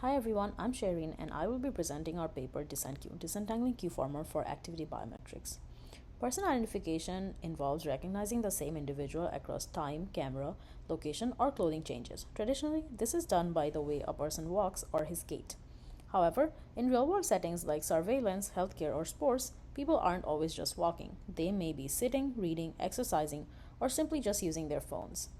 Hi everyone, I'm Shireen and I will be presenting our paper DisenQ, Disentangling Q-Former for Activity-Biometrics. Person identification involves recognizing the same individual across time, camera, location, or clothing changes. Traditionally, this is done by the way a person walks or his gait. However, in real-world settings like surveillance, healthcare, or sports, people aren't always just walking. They may be sitting, reading, exercising, or simply just using their phones.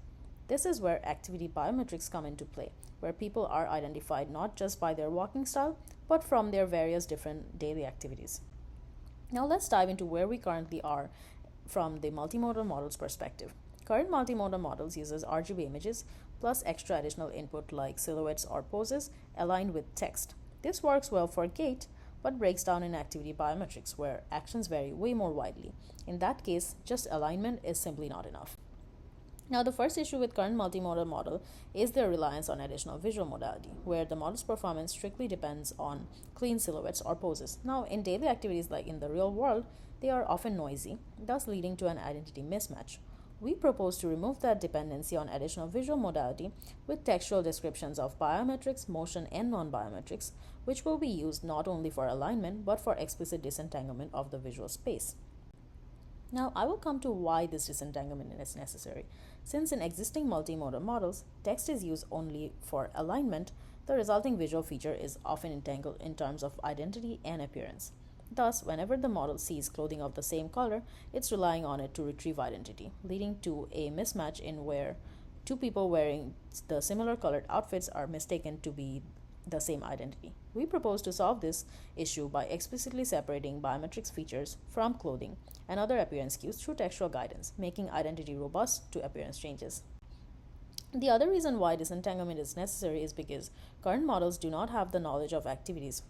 This is where activity biometrics come into play, where people are identified not just by their walking style, but from their various different daily activities. Now let's dive into where we currently are from the multimodal model's perspective. Current multimodal models uses RGB images plus extra additional input like silhouettes or poses aligned with text. This works well for gait, but breaks down in activity biometrics where actions vary way more widely. In that case, just alignment is simply not enough. Now, the first issue with current multimodal model is their reliance on additional visual modality, where the model's performance strictly depends on clean silhouettes or poses. Now, in daily activities like in the real world, they are often noisy, thus leading to an identity mismatch. We propose to remove that dependency on additional visual modality with textual descriptions of biometrics, motion, and non-biometrics, which will be used not only for alignment but for explicit disentanglement of the visual space. Now, I will come to why this disentanglement is necessary. Since in existing multimodal models, text is used only for alignment, the resulting visual feature is often entangled in terms of identity and appearance. Thus, whenever the model sees clothing of the same color, it's relying on it to retrieve identity, leading to a mismatch in where two people wearing the similar colored outfits are mistaken to be the same identity. We propose to solve this issue by explicitly separating biometrics features from clothing and other appearance cues through textual guidance, making identity robust to appearance changes. The other reason why disentanglement is necessary is because current models do not have the knowledge of activities,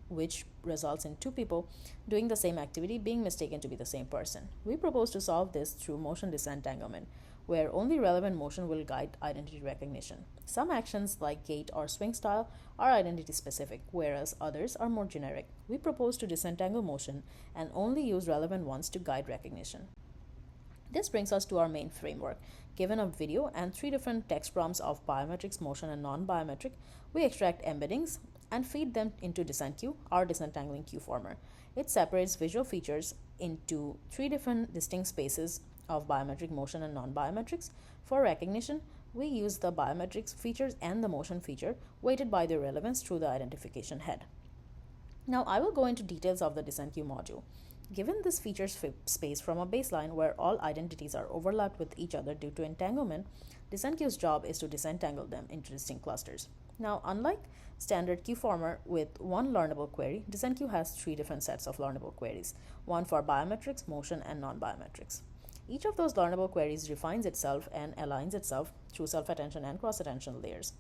which results in two people doing the same activity being mistaken to be the same person. We propose to solve this through motion disentanglement, where only relevant motion will guide identity recognition. Some actions like gait or swing style are identity specific, whereas others are more generic. We propose to disentangle motion and only use relevant ones to guide recognition. This brings us to our main framework. Given a video and three different text prompts of biometrics, motion, and non-biometric, we extract embeddings and feed them into DisenQ, our disentangling Q-Former. It separates visual features into three different distinct spaces of biometric, motion, and non-biometrics. For recognition, we use the biometrics features and the motion feature weighted by their relevance through the identification head. Now, I will go into details of the DisenQ module. Given this feature space from a baseline where all identities are overlapped with each other due to entanglement, DisenQ's job is to disentangle them into distinct clusters. Now, unlike standard Q-Former with one learnable query, DisenQ has three different sets of learnable queries, one for biometrics, motion, and non-biometrics. Each of those learnable queries refines itself and aligns itself through self-attention and cross-attention layers.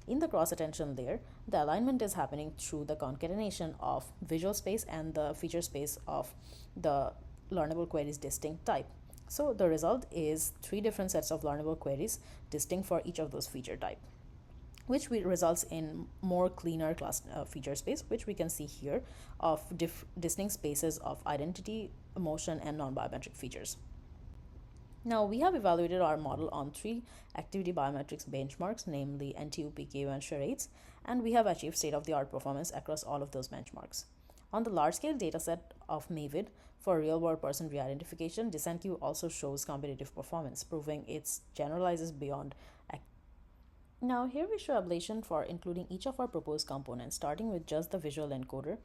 In the cross-attention layer, the alignment is happening through the concatenation of visual space and the feature space of the learnable query's distinct type. So the result is three different sets of learnable queries distinct for each of those feature type, which results in more cleaner class feature space, which we can see here of distinct spaces of identity, motion, and non-biometric features. Now, we have evaluated our model on three activity biometrics benchmarks, namely NTU, PKU, and charades, and we have achieved state-of-the-art performance across all of those benchmarks. On the large-scale dataset of MAVID for real-world person re-identification, DisenQ also shows competitive performance, proving it generalizes beyond. Now, here we show ablation for including each of our proposed components, starting with just the visual encoder.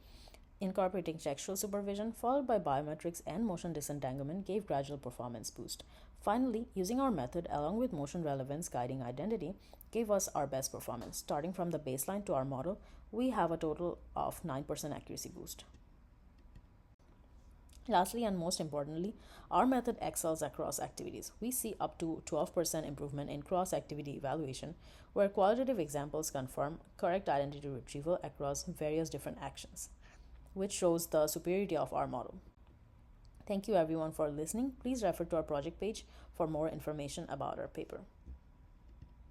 Incorporating textual supervision followed by biometrics and motion disentanglement gave gradual performance boost. Finally, using our method along with motion relevance guiding identity gave us our best performance. Starting from the baseline to our model, we have a total of 9% accuracy boost. Lastly, and most importantly, our method excels across activities. We see up to 12% improvement in cross-activity evaluation, where qualitative examples confirm correct identity retrieval across various different actions, which shows the superiority of our model. Thank you everyone for listening. Please refer to our project page for more information about our paper.